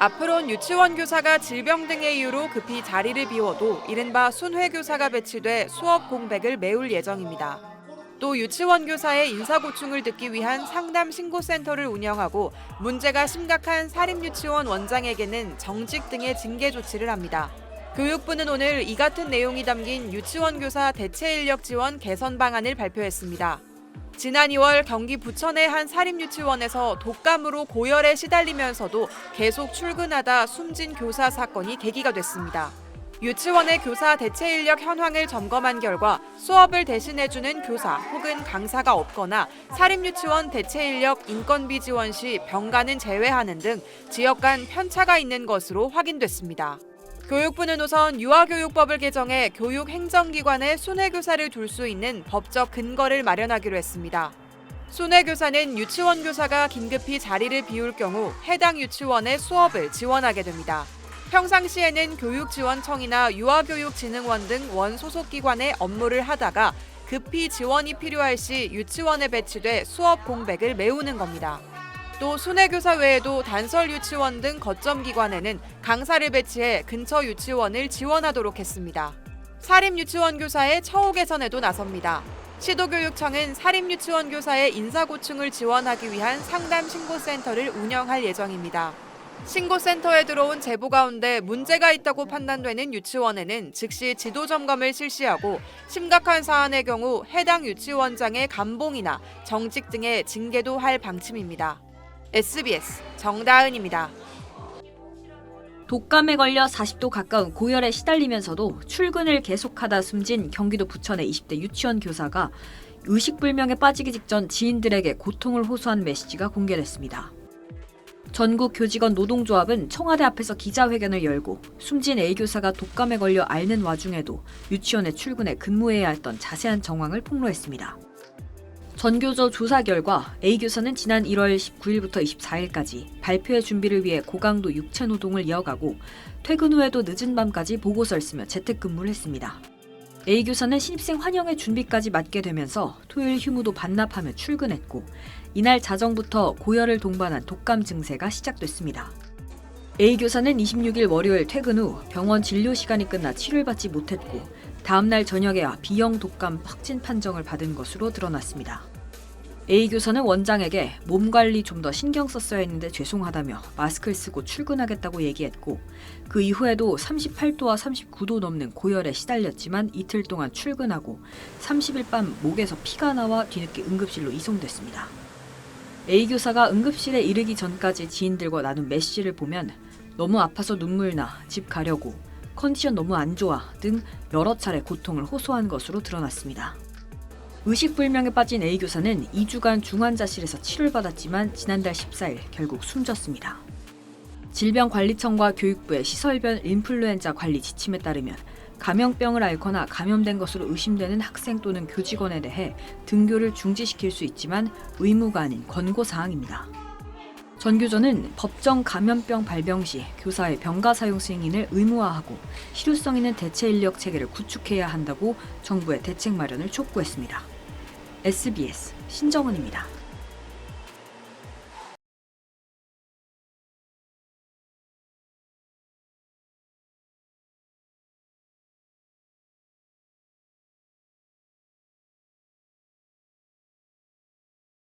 앞으론 유치원 교사가 질병 등의 이유로 급히 자리를 비워도 이른바 순회 교사가 배치돼 수업 공백을 메울 예정입니다. 또 유치원 교사의 인사 고충을 듣기 위한 상담 신고센터를 운영하고 문제가 심각한 사립유치원 원장에게는 정직 등의 징계 조치를 합니다. 교육부는 오늘 이 같은 내용이 담긴 유치원 교사 대체 인력 지원 개선 방안을 발표했습니다. 지난 2월 경기 부천의 한 사립유치원에서 독감으로 고열에 시달리면서도 계속 출근하다 숨진 교사 사건이 계기가 됐습니다. 유치원의 교사 대체 인력 현황을 점검한 결과 수업을 대신해주는 교사 혹은 강사가 없거나 사립유치원 대체 인력 인건비 지원 시 병가는 제외하는 등 지역 간 편차가 있는 것으로 확인됐습니다. 교육부는 우선 유아교육법을 개정해 교육행정기관에 순회교사를 둘 수 있는 법적 근거를 마련하기로 했습니다. 순회교사는 유치원 교사가 긴급히 자리를 비울 경우 해당 유치원의 수업을 지원하게 됩니다. 평상시에는 교육지원청이나 유아교육진흥원 등 원소속 기관의 업무를 하다가 급히 지원이 필요할 시 유치원에 배치돼 수업 공백을 메우는 겁니다. 또 순회교사 외에도 단설 유치원 등 거점 기관에는 강사를 배치해 근처 유치원을 지원하도록 했습니다. 사립유치원 교사의 처우 개선에도 나섭니다. 시도교육청은 사립유치원 교사의 인사 고충을 지원하기 위한 상담 신고센터를 운영할 예정입니다. 신고센터에 들어온 제보 가운데 문제가 있다고 판단되는 유치원에는 즉시 지도 점검을 실시하고 심각한 사안의 경우 해당 유치원장의 감봉이나 정직 등의 징계도 할 방침입니다. SBS 정다은입니다. 독감에 걸려 40도 가까운 고열에 시달리면서도 출근을 계속하다 숨진 경기도 부천의 20대 유치원 교사가 의식불명에 빠지기 직전 지인들에게 고통을 호소한 메시지가 공개됐습니다. 전국 교직원 노동조합은 청와대 앞에서 기자회견을 열고 숨진 A 교사가 독감에 걸려 앓는 와중에도 유치원에 출근해 근무해야 했던 자세한 정황을 폭로했습니다. 전교조 조사 결과 A 교사는 지난 1월 19일부터 24일까지 발표회 준비를 위해 고강도 육체 노동을 이어가고 퇴근 후에도 늦은 밤까지 보고서를 쓰며 재택근무를 했습니다. A 교사는 신입생 환영회 준비까지 맡게 되면서 토요일 휴무도 반납하며 출근했고 이날 자정부터 고열을 동반한 독감 증세가 시작됐습니다. A 교사는 26일 월요일 퇴근 후 병원 진료 시간이 끝나 치료를 받지 못했고 다음 날 저녁에야 B형 독감 확진 판정을 받은 것으로 드러났습니다. A 교사는 원장에게 몸 관리 좀 더 신경 썼어야 했는데 죄송하다며 마스크를 쓰고 출근하겠다고 얘기했고 그 이후에도 38도와 39도 넘는 고열에 시달렸지만 이틀 동안 출근하고 30일 밤 목에서 피가 나와 뒤늦게 응급실로 이송됐습니다. A 교사가 응급실에 이르기 전까지 지인들과 나눈 메시지를 보면 너무 아파서 눈물 나, 집 가려고, 컨디션 너무 안 좋아 등 여러 차례 고통을 호소한 것으로 드러났습니다. 의식불명에 빠진 A 교사는 2주간 중환자실에서 치료를 받았지만 지난달 14일 결국 숨졌습니다. 질병관리청과 교육부의 시설별 인플루엔자 관리 지침에 따르면 감염병을 앓거나 감염된 것으로 의심되는 학생 또는 교직원에 대해 등교를 중지시킬 수 있지만 의무가 아닌 권고사항입니다. 전교조는 법정 감염병 발병 시 교사의 병가 사용 승인을 의무화하고 실효성 있는 대체 인력 체계를 구축해야 한다고 정부의 대책 마련을 촉구했습니다. SBS 신정은입니다.